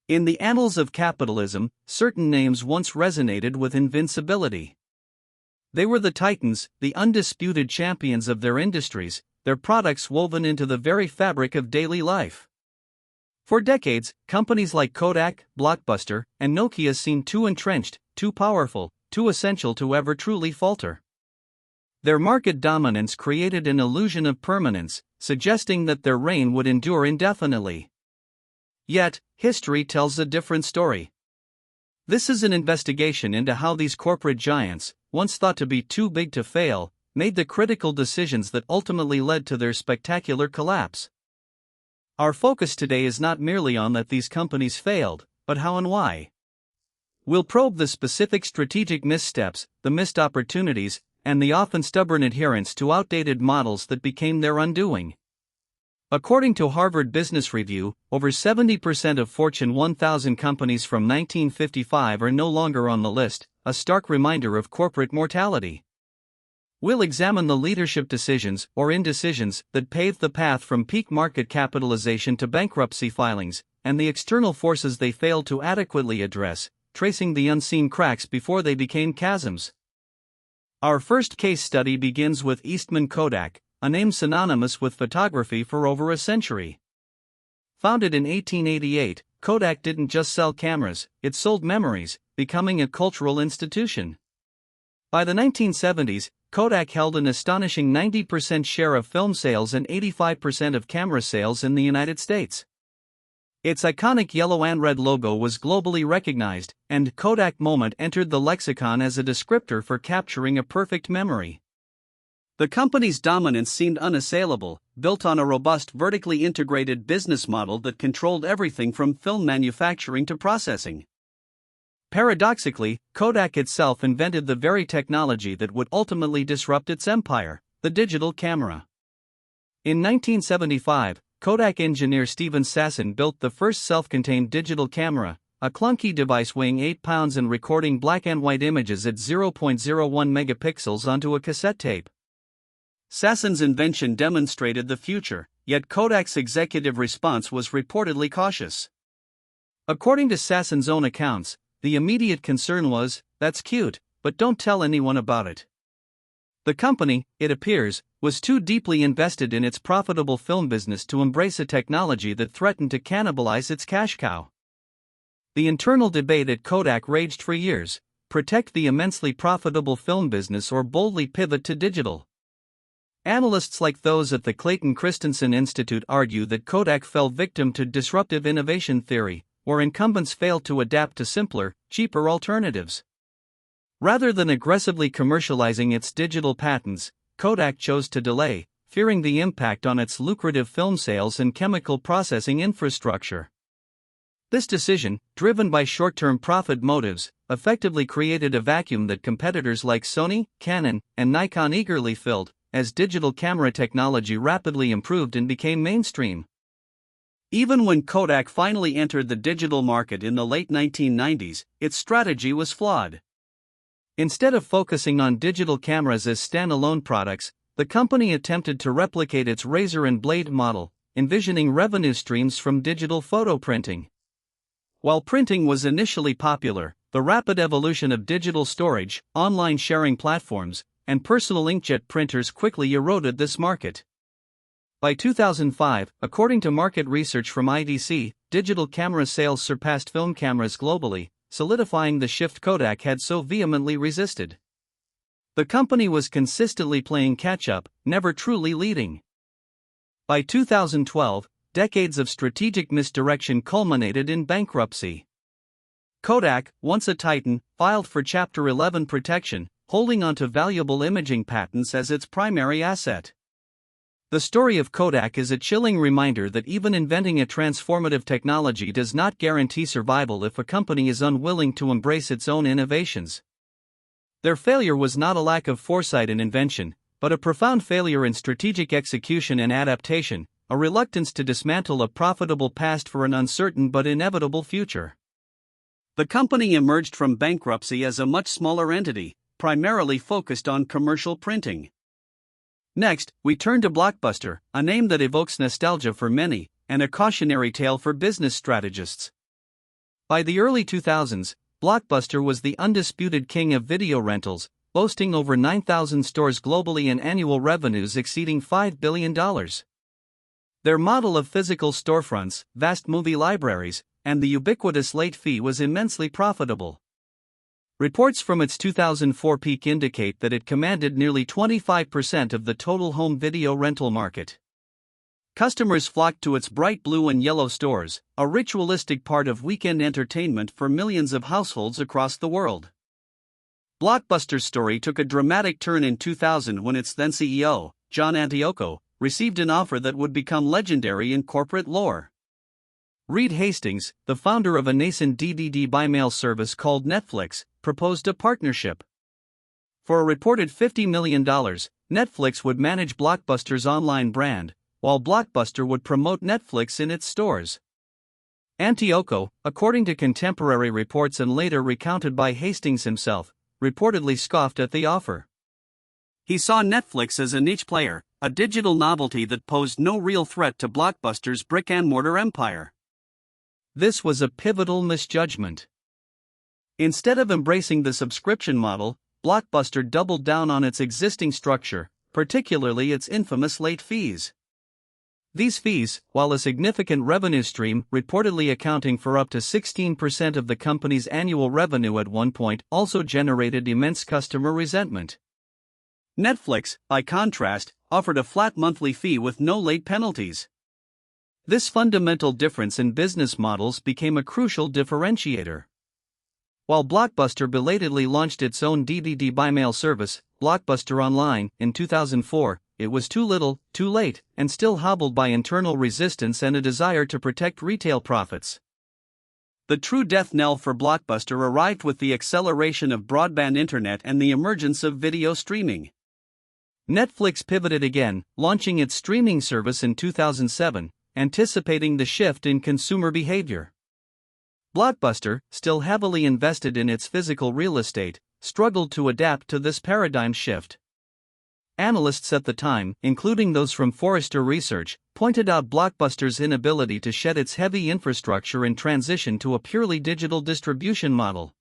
In the annals of capitalism, certain names once resonated with invincibility. They were the titans, the undisputed champions of their industries, their products woven into the very fabric of daily life. For decades, companies like Kodak, Blockbuster, and Nokia seemed too entrenched, too powerful, too essential to ever truly falter. Their market dominance created an illusion of permanence, suggesting that their reign would endure indefinitely. Yet, history tells a different story. This is an investigation into how these corporate giants, once thought to be too big to fail, made the critical decisions that ultimately led to their spectacular collapse. Our focus today is not merely on that these companies failed, but how and why. We'll probe the specific strategic missteps, the missed opportunities, and the often stubborn adherence to outdated models that became their undoing. According to Harvard Business Review, over 70% of Fortune 1000 companies from 1955 are no longer on the list, a stark reminder of corporate mortality. We'll examine the leadership decisions, or indecisions, that paved the path from peak market capitalization to bankruptcy filings, and the external forces they failed to adequately address, tracing the unseen cracks before they became chasms. Our first case study begins with Eastman Kodak, a name synonymous with photography for over a century. Founded in 1888, Kodak didn't just sell cameras, it sold memories, becoming a cultural institution. By the 1970s, Kodak held an astonishing 90% share of film sales and 85% of camera sales in the United States. Its iconic yellow and red logo was globally recognized, and Kodak moment entered the lexicon as a descriptor for capturing a perfect memory. The company's dominance seemed unassailable, built on a robust vertically integrated business model that controlled everything from film manufacturing to processing. Paradoxically, Kodak itself invented the very technology that would ultimately disrupt its empire, the digital camera. In 1975, Kodak engineer Stephen Sasson built the first self-contained digital camera, a clunky device weighing 8 pounds and recording black and white images at 0.01 megapixels onto a cassette tape. Sasson's invention demonstrated the future, yet Kodak's executive response was reportedly cautious. According to Sasson's own accounts, the immediate concern was, "That's cute, but don't tell anyone about it." The company, it appears, was too deeply invested in its profitable film business to embrace a technology that threatened to cannibalize its cash cow. The internal debate at Kodak raged for years: protect the immensely profitable film business or boldly pivot to digital. Analysts like those at the Clayton Christensen Institute argue that Kodak fell victim to disruptive innovation theory, where incumbents failed to adapt to simpler, cheaper alternatives. Rather than aggressively commercializing its digital patents, Kodak chose to delay, fearing the impact on its lucrative film sales and chemical processing infrastructure. This decision, driven by short-term profit motives, effectively created a vacuum that competitors like Sony, Canon, and Nikon eagerly filled, as digital camera technology rapidly improved and became mainstream. Even when Kodak finally entered the digital market in the late 1990s, its strategy was flawed. Instead of focusing on digital cameras as standalone products, the company attempted to replicate its razor and blade model, envisioning revenue streams from digital photo printing. While printing was initially popular, the rapid evolution of digital storage, online sharing platforms, and personal inkjet printers quickly eroded this market. By 2005, according to market research from IDC, digital camera sales surpassed film cameras globally, solidifying the shift Kodak had so vehemently resisted. The company was consistently playing catch-up, never truly leading. By 2012, decades of strategic misdirection culminated in bankruptcy. Kodak, once a titan, filed for Chapter 11 protection, holding onto valuable imaging patents as its primary asset. The story of Kodak is a chilling reminder that even inventing a transformative technology does not guarantee survival if a company is unwilling to embrace its own innovations. Their failure was not a lack of foresight and invention, but a profound failure in strategic execution and adaptation, a reluctance to dismantle a profitable past for an uncertain but inevitable future. The company emerged from bankruptcy as a much smaller entity, primarily focused on commercial printing. Next, we turn to Blockbuster, a name that evokes nostalgia for many, and a cautionary tale for business strategists. By the early 2000s, Blockbuster was the undisputed king of video rentals, boasting over 9,000 stores globally and annual revenues exceeding $5 billion. Their model of physical storefronts, vast movie libraries, and the ubiquitous late fee was immensely profitable. Reports from its 2004 peak indicate that it commanded nearly 25% of the total home video rental market. Customers flocked to its bright blue and yellow stores, a ritualistic part of weekend entertainment for millions of households across the world. Blockbuster's story took a dramatic turn in 2000 when its then CEO, John Antioco, received an offer that would become legendary in corporate lore. Reed Hastings, the founder of a nascent DVD by-mail service called Netflix, proposed a partnership. For a reported $50 million, Netflix would manage Blockbuster's online brand, while Blockbuster would promote Netflix in its stores. Antioco, according to contemporary reports and later recounted by Hastings himself, reportedly scoffed at the offer. He saw Netflix as a niche player, a digital novelty that posed no real threat to Blockbuster's brick-and-mortar empire. This was a pivotal misjudgment. Instead of embracing the subscription model, Blockbuster doubled down on its existing structure, particularly its infamous late fees. These fees, while a significant revenue stream, reportedly accounting for up to 16% of the company's annual revenue at one point, also generated immense customer resentment. Netflix, by contrast, offered a flat monthly fee with no late penalties. This fundamental difference in business models became a crucial differentiator. While Blockbuster belatedly launched its own DVD by-mail service, Blockbuster Online, in 2004, it was too little, too late, and still hobbled by internal resistance and a desire to protect retail profits. The true death knell for Blockbuster arrived with the acceleration of broadband internet and the emergence of video streaming. Netflix pivoted again, launching its streaming service in 2007, anticipating the shift in consumer behavior. Blockbuster, still heavily invested in its physical real estate, struggled to adapt to this paradigm shift. Analysts at the time, including those from Forrester Research, pointed out Blockbuster's inability to shed its heavy infrastructure and transition to a purely digital distribution model.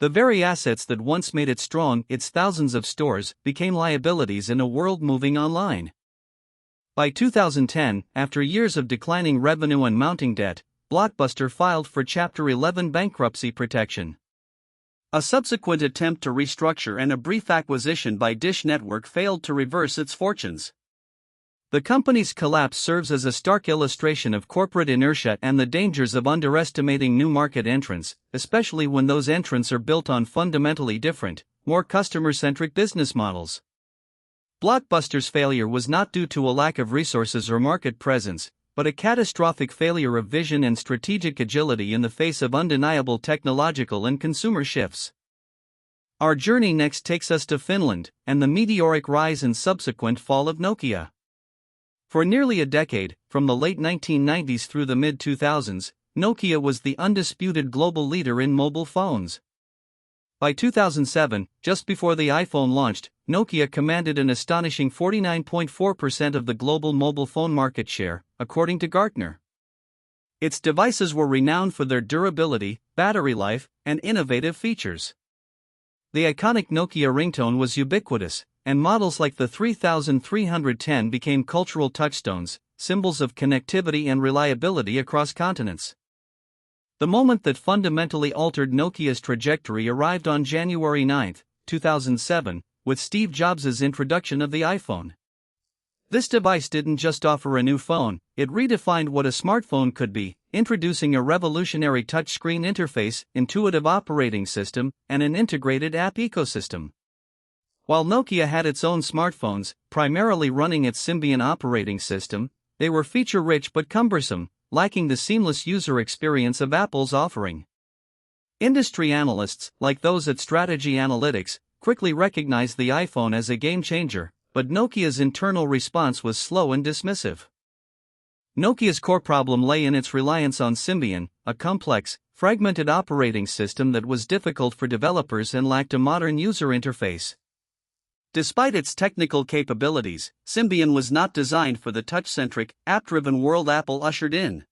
The very assets that once made it strong, its thousands of stores, became liabilities in a world moving online. By 2010, after years of declining revenue and mounting debt, Blockbuster filed for Chapter 11 bankruptcy protection. A subsequent attempt to restructure and a brief acquisition by Dish Network failed to reverse its fortunes. The company's collapse serves as a stark illustration of corporate inertia and the dangers of underestimating new market entrants, especially when those entrants are built on fundamentally different, more customer-centric business models. Blockbuster's failure was not due to a lack of resources or market presence, but a catastrophic failure of vision and strategic agility in the face of undeniable technological and consumer shifts. Our journey next takes us to Finland, and the meteoric rise and subsequent fall of Nokia. For nearly a decade, from the late 1990s through the mid-2000s, Nokia was the undisputed global leader in mobile phones. By 2007, just before the iPhone launched, Nokia commanded an astonishing 49.4% of the global mobile phone market share, according to Gartner. Its devices were renowned for their durability, battery life, and innovative features. The iconic Nokia ringtone was ubiquitous, and models like the 3310 became cultural touchstones, symbols of connectivity and reliability across continents. The moment that fundamentally altered Nokia's trajectory arrived on January 9, 2007, with Steve Jobs' introduction of the iPhone. This device didn't just offer a new phone, it redefined what a smartphone could be, introducing a revolutionary touchscreen interface, intuitive operating system, and an integrated app ecosystem. While Nokia had its own smartphones, primarily running its Symbian operating system, they were feature-rich but cumbersome, lacking the seamless user experience of Apple's offering. Industry analysts, like those at Strategy Analytics, quickly recognized the iPhone as a game-changer, but Nokia's internal response was slow and dismissive. Nokia's core problem lay in its reliance on Symbian, a complex, fragmented operating system that was difficult for developers and lacked a modern user interface. Despite its technical capabilities, Symbian was not designed for the touch-centric, app-driven world Apple ushered in.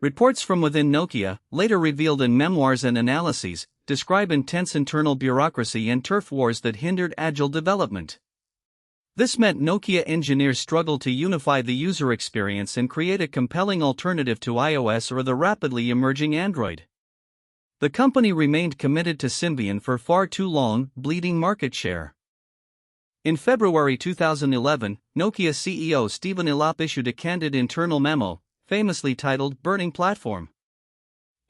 Reports from within Nokia, later revealed in memoirs and analyses, describe intense internal bureaucracy and turf wars that hindered agile development. This meant Nokia engineers struggled to unify the user experience and create a compelling alternative to iOS or the rapidly emerging Android. The company remained committed to Symbian for far too long, bleeding market share. In February 2011, Nokia CEO Stephen Elop issued a candid internal memo, famously titled "Burning Platform."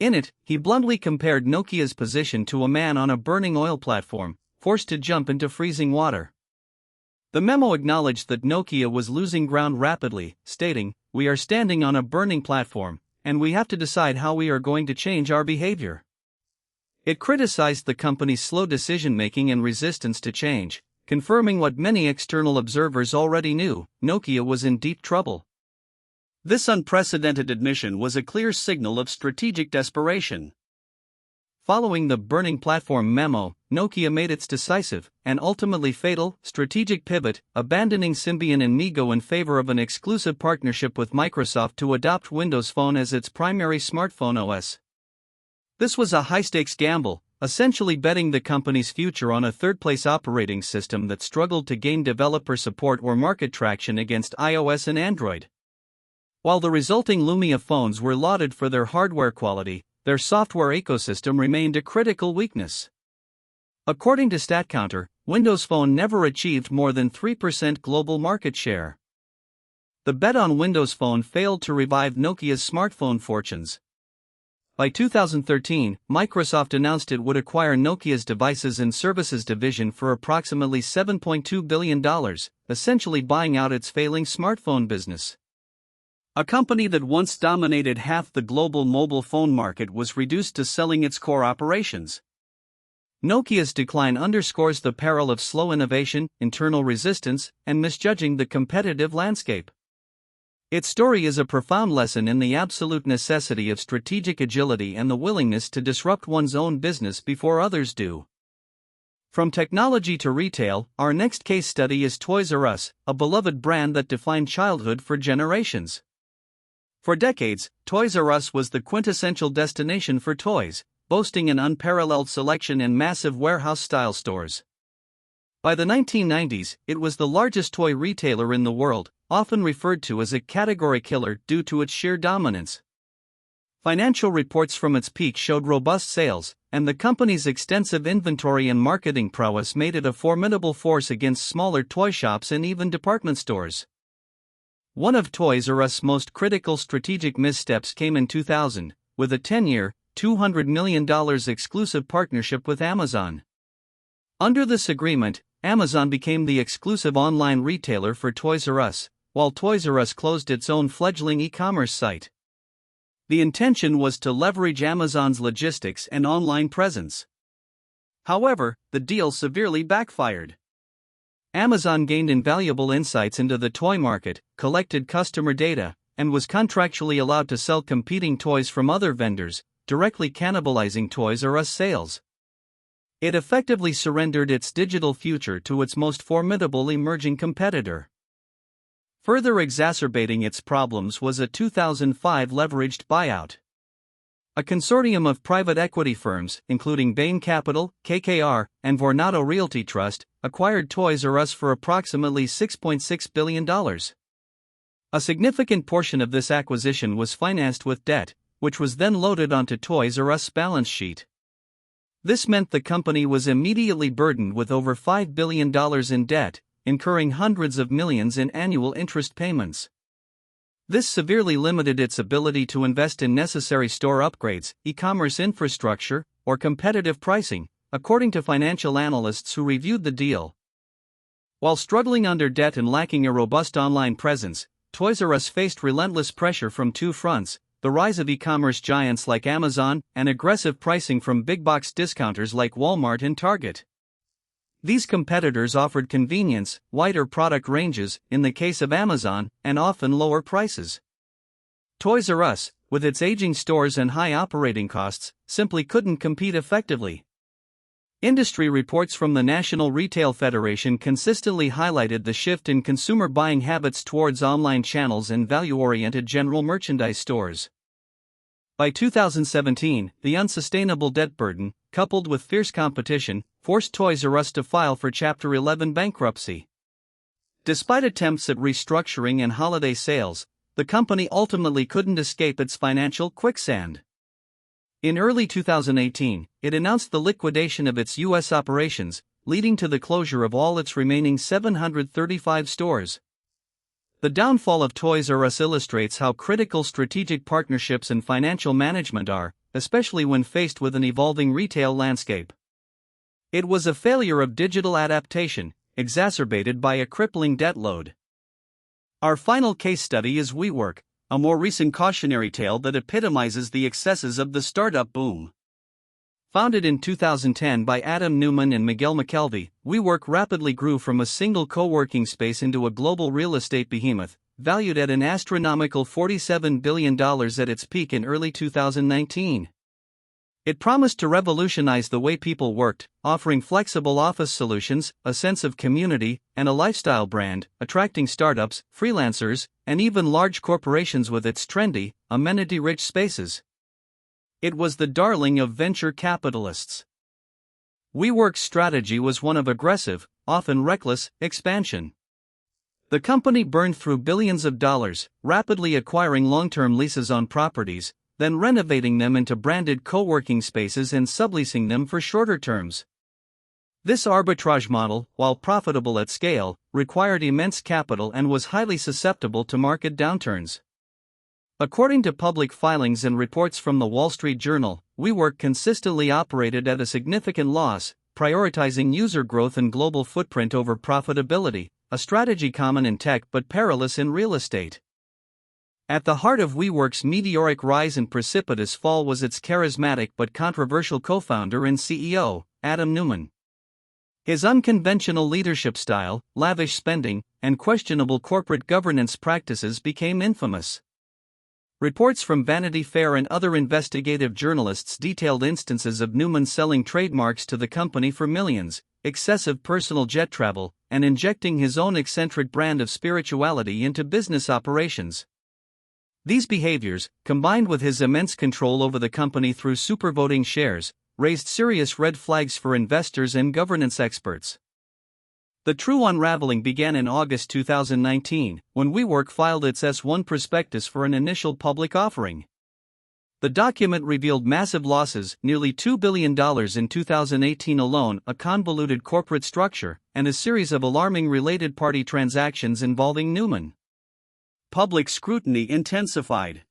In it, he bluntly compared Nokia's position to a man on a burning oil platform, forced to jump into freezing water. The memo acknowledged that Nokia was losing ground rapidly, stating, "We are standing on a burning platform, and we have to decide how we are going to change our behavior." It criticized the company's slow decision-making and resistance to change, confirming what many external observers already knew: Nokia was in deep trouble. This unprecedented admission was a clear signal of strategic desperation. Following the burning platform memo, Nokia made its decisive, and ultimately fatal, strategic pivot, abandoning Symbian and MeeGo in favor of an exclusive partnership with Microsoft to adopt Windows Phone as its primary smartphone OS. This was a high-stakes gamble, essentially betting the company's future on a third-place operating system that struggled to gain developer support or market traction against iOS and Android. While the resulting Lumia phones were lauded for their hardware quality, their software ecosystem remained a critical weakness. According to StatCounter, Windows Phone never achieved more than 3% global market share. The bet on Windows Phone failed to revive Nokia's smartphone fortunes. By 2013, Microsoft announced it would acquire Nokia's Devices and Services division for approximately $7.2 billion, essentially buying out its failing smartphone business. A company that once dominated half the global mobile phone market was reduced to selling its core operations. Nokia's decline underscores the peril of slow innovation, internal resistance, and misjudging the competitive landscape. Its story is a profound lesson in the absolute necessity of strategic agility and the willingness to disrupt one's own business before others do. From technology to retail, our next case study is ToysRUs, a beloved brand that defined childhood for generations. For decades, ToysRUs was the quintessential destination for toys, boasting an unparalleled selection and massive warehouse-style stores. By the 1990s, it was the largest toy retailer in the world, often referred to as a category killer due to its sheer dominance. Financial reports from its peak showed robust sales, and the company's extensive inventory and marketing prowess made it a formidable force against smaller toy shops and even department stores. One of ToysRUs' most critical strategic missteps came in 2000, with a 10-year, $200 million exclusive partnership with Amazon. Under this agreement, Amazon became the exclusive online retailer for ToysRUs, while ToysRUs closed its own fledgling e-commerce site. The intention was to leverage Amazon's logistics and online presence. However, the deal severely backfired. Amazon gained invaluable insights into the toy market, collected customer data, and was contractually allowed to sell competing toys from other vendors, directly cannibalizing ToysRUs sales. It effectively surrendered its digital future to its most formidable emerging competitor. Further exacerbating its problems was a 2005 leveraged buyout. A consortium of private equity firms, including Bain Capital, KKR, and Vornado Realty Trust, acquired ToysRUs for approximately $6.6 billion. A significant portion of this acquisition was financed with debt, which was then loaded onto ToysRUs' balance sheet. This meant the company was immediately burdened with over $5 billion in debt, incurring hundreds of millions in annual interest payments. This severely limited its ability to invest in necessary store upgrades, e-commerce infrastructure, or competitive pricing, according to financial analysts who reviewed the deal. While struggling under debt and lacking a robust online presence, ToysRUs faced relentless pressure from two fronts: the rise of e-commerce giants like Amazon and aggressive pricing from big-box discounters like Walmart and Target. These competitors offered convenience, wider product ranges, in the case of Amazon, and often lower prices. ToysRUs, with its aging stores and high operating costs, simply couldn't compete effectively. Industry reports from the National Retail Federation consistently highlighted the shift in consumer buying habits towards online channels and value-oriented general merchandise stores. By 2017, the unsustainable debt burden, coupled with fierce competition, forced ToysRUs to file for Chapter 11 bankruptcy. Despite attempts at restructuring and holiday sales, the company ultimately couldn't escape its financial quicksand. In early 2018, it announced the liquidation of its U.S. operations, leading to the closure of all its remaining 735 stores. The downfall of ToysRUs illustrates how critical strategic partnerships and financial management are, especially when faced with an evolving retail landscape. It was a failure of digital adaptation, exacerbated by a crippling debt load. Our final case study is WeWork, a more recent cautionary tale that epitomizes the excesses of the startup boom. Founded in 2010 by Adam Neumann and Miguel McKelvey, WeWork rapidly grew from a single co-working space into a global real estate behemoth, valued at an astronomical $47 billion at its peak in early 2019. It promised to revolutionize the way people worked, offering flexible office solutions, a sense of community, and a lifestyle brand, attracting startups, freelancers, and even large corporations with its trendy, amenity-rich spaces. It was the darling of venture capitalists. WeWork's strategy was one of aggressive, often reckless, expansion. The company burned through billions of dollars, rapidly acquiring long-term leases on properties, then renovating them into branded co-working spaces and subleasing them for shorter terms. This arbitrage model, while profitable at scale, required immense capital and was highly susceptible to market downturns. According to public filings and reports from the Wall Street Journal, WeWork consistently operated at a significant loss, prioritizing user growth and global footprint over profitability, a strategy common in tech but perilous in real estate. At the heart of WeWork's meteoric rise and precipitous fall was its charismatic but controversial co-founder and CEO, Adam Neumann. His unconventional leadership style, lavish spending, and questionable corporate governance practices became infamous. Reports from Vanity Fair and other investigative journalists detailed instances of Neumann selling trademarks to the company for millions, excessive personal jet travel, and injecting his own eccentric brand of spirituality into business operations. These behaviors, combined with his immense control over the company through supervoting shares, raised serious red flags for investors and governance experts. The true unraveling began in August 2019, when WeWork filed its S-1 prospectus for an initial public offering. The document revealed massive losses, nearly $2 billion in 2018 alone, a convoluted corporate structure, and a series of alarming related party transactions involving Neumann. Public scrutiny intensified.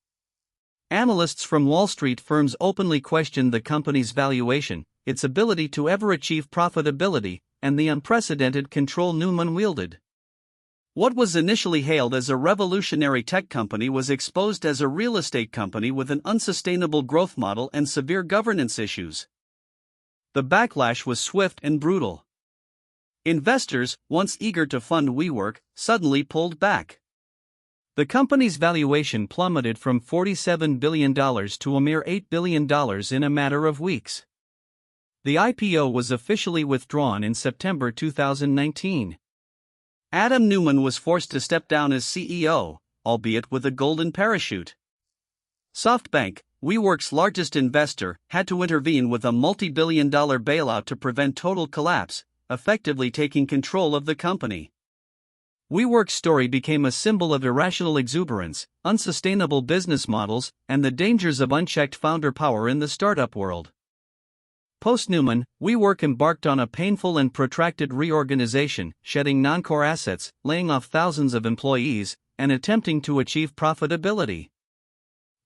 Analysts from Wall Street firms openly questioned the company's valuation, its ability to ever achieve profitability, and the unprecedented control Neumann wielded. What was initially hailed as a revolutionary tech company was exposed as a real estate company with an unsustainable growth model and severe governance issues. The backlash was swift and brutal. Investors, once eager to fund WeWork, suddenly pulled back. The company's valuation plummeted from $47 billion to a mere $8 billion in a matter of weeks. The IPO was officially withdrawn in September 2019. Adam Neumann was forced to step down as CEO, albeit with a golden parachute. SoftBank, WeWork's largest investor, had to intervene with a multi-billion-dollar bailout to prevent total collapse, effectively taking control of the company. WeWork's story became a symbol of irrational exuberance, unsustainable business models, and the dangers of unchecked founder power in the startup world. Post-Neumann, WeWork embarked on a painful and protracted reorganization, shedding non-core assets, laying off thousands of employees, and attempting to achieve profitability.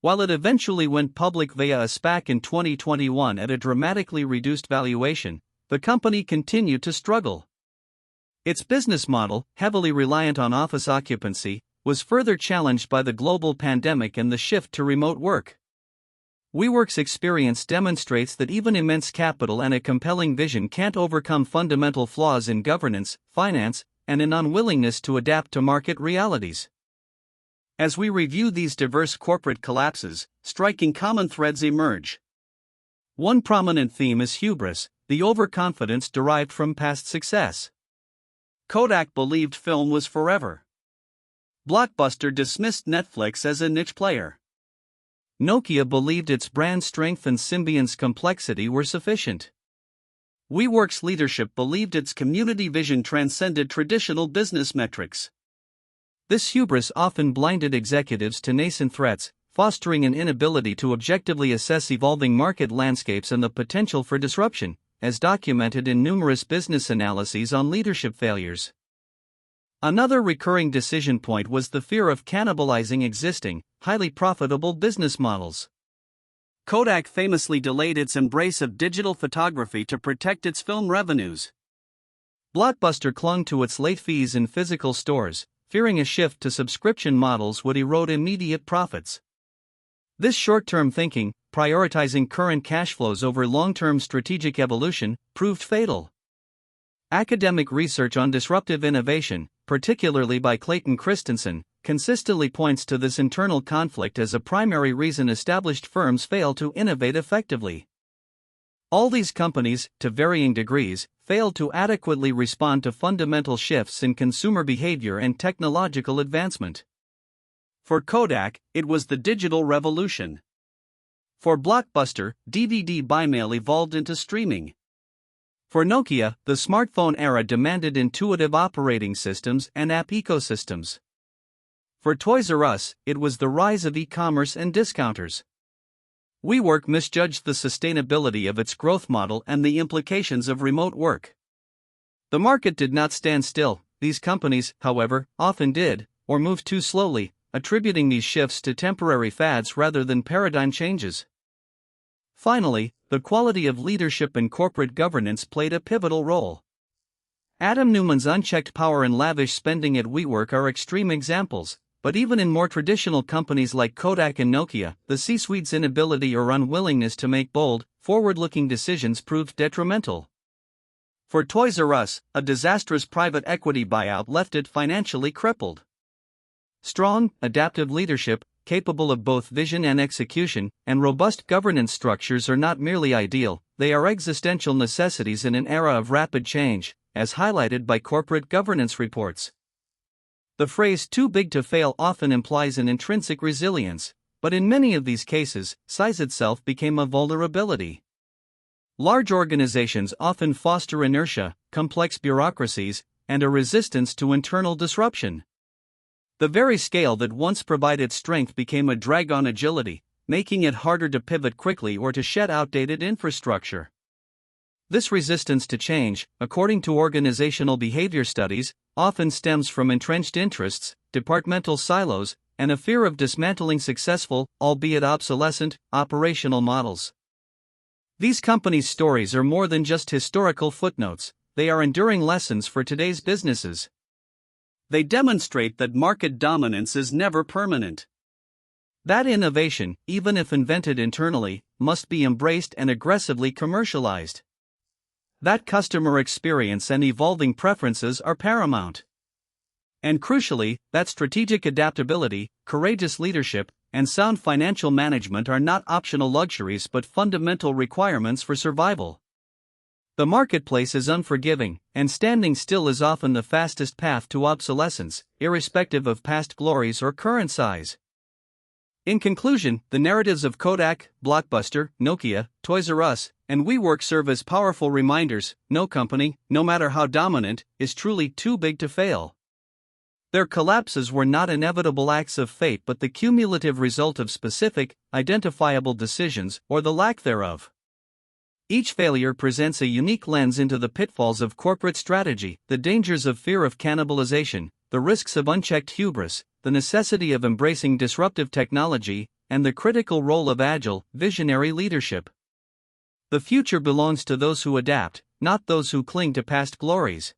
While it eventually went public via a SPAC in 2021 at a dramatically reduced valuation, the company continued to struggle. Its business model, heavily reliant on office occupancy, was further challenged by the global pandemic and the shift to remote work. WeWork's experience demonstrates that even immense capital and a compelling vision can't overcome fundamental flaws in governance, finance, and an unwillingness to adapt to market realities. As we review these diverse corporate collapses, striking common threads emerge. One prominent theme is hubris, the overconfidence derived from past success. Kodak believed film was forever. Blockbuster dismissed Netflix as a niche player. Nokia believed its brand strength and Symbion's complexity were sufficient. WeWork's leadership believed its community vision transcended traditional business metrics. This hubris often blinded executives to nascent threats, fostering an inability to objectively assess evolving market landscapes and the potential for disruption, as documented in numerous business analyses on leadership failures. Another recurring decision point was the fear of cannibalizing existing, highly profitable business models. Kodak famously delayed its embrace of digital photography to protect its film revenues. Blockbuster clung to its late fees in physical stores, fearing a shift to subscription models would erode immediate profits. This short-term thinking, prioritizing current cash flows over long-term strategic evolution, proved fatal. Academic research on disruptive innovation, particularly by Clayton Christensen, consistently points to this internal conflict as a primary reason established firms fail to innovate effectively. All these companies, to varying degrees, failed to adequately respond to fundamental shifts in consumer behavior and technological advancement. For Kodak, it was the digital revolution. For Blockbuster, DVD buy-mail evolved into streaming. For Nokia, the smartphone era demanded intuitive operating systems and app ecosystems. For ToysRUs, it was the rise of e-commerce and discounters. WeWork misjudged the sustainability of its growth model and the implications of remote work. The market did not stand still. These companies, however, often did, or moved too slowly, attributing these shifts to temporary fads rather than paradigm changes. Finally, the quality of leadership and corporate governance played a pivotal role. Adam Neumann's unchecked power and lavish spending at WeWork are extreme examples, but even in more traditional companies like Kodak and Nokia, the C-suite's inability or unwillingness to make bold, forward-looking decisions proved detrimental. For ToysRUs, a disastrous private equity buyout left it financially crippled. Strong, adaptive leadership, capable of both vision and execution, and robust governance structures are not merely ideal, they are existential necessities in an era of rapid change, as highlighted by corporate governance reports. The phrase "too big to fail" often implies an intrinsic resilience, but in many of these cases, size itself became a vulnerability. Large organizations often foster inertia, complex bureaucracies, and a resistance to internal disruption. The very scale that once provided strength became a drag on agility, making it harder to pivot quickly or to shed outdated infrastructure. This resistance to change, according to organizational behavior studies, often stems from entrenched interests, departmental silos, and a fear of dismantling successful, albeit obsolescent, operational models. These companies' stories are more than just historical footnotes, they are enduring lessons for today's businesses. They demonstrate that market dominance is never permanent. That innovation, even if invented internally, must be embraced and aggressively commercialized. That customer experience and evolving preferences are paramount. And crucially, that strategic adaptability, courageous leadership, and sound financial management are not optional luxuries but fundamental requirements for survival. The marketplace is unforgiving, and standing still is often the fastest path to obsolescence, irrespective of past glories or current size. In conclusion, the narratives of Kodak, Blockbuster, Nokia, ToysRUs, and WeWork serve as powerful reminders: no company, no matter how dominant, is truly too big to fail. Their collapses were not inevitable acts of fate but the cumulative result of specific, identifiable decisions or the lack thereof. Each failure presents a unique lens into the pitfalls of corporate strategy, the dangers of fear of cannibalization, the risks of unchecked hubris, the necessity of embracing disruptive technology, and the critical role of agile, visionary leadership. The future belongs to those who adapt, not those who cling to past glories.